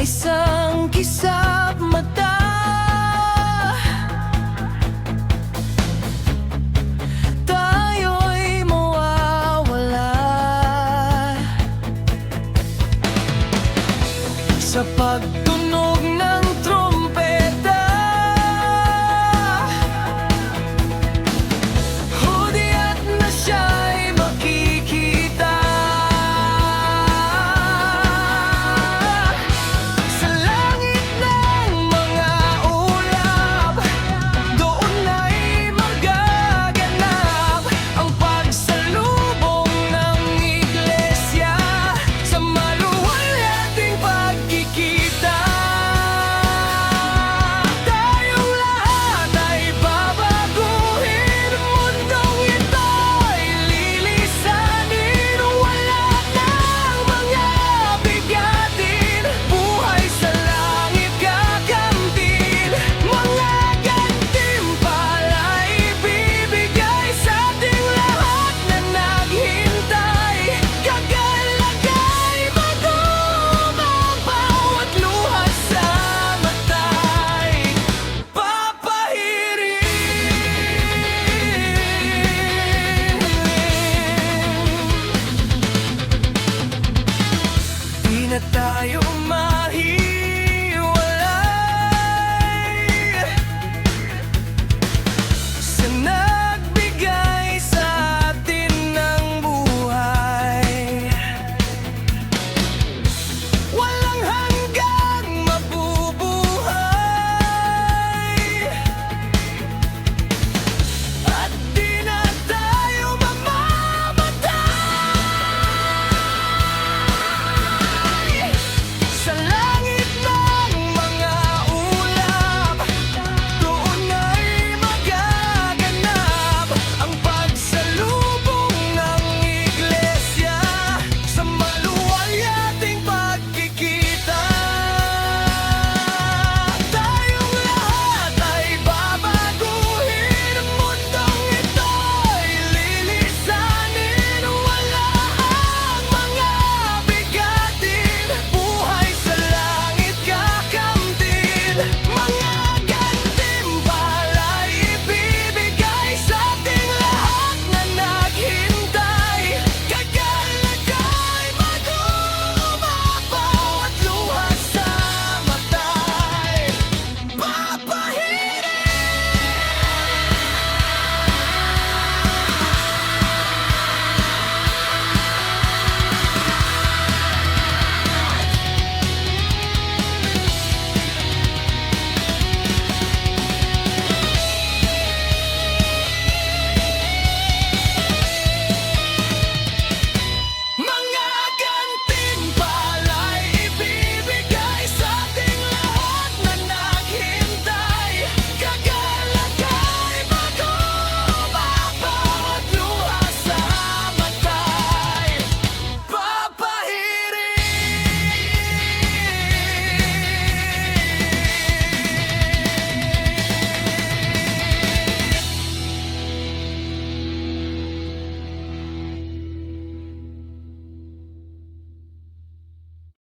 isang kisap mata. Tayo'y mawawala sa pagtunog ng trompeta. Hudyat na siya'y makikita sa langit ng mga ulap. Doon ay magaganap ang pagsalubong ng iglesia sa maluwalhating pagkikita. Tayong lahat ay babaguhin, mundong ito'y lilisanin. Wala nang mga bigatin, buhay sa langit kakamtin. Mga gantimpala ibibigay sa ating lahat na naghintay. Kagalagay magumang bawat luha sa matay. Papahirin di na tayo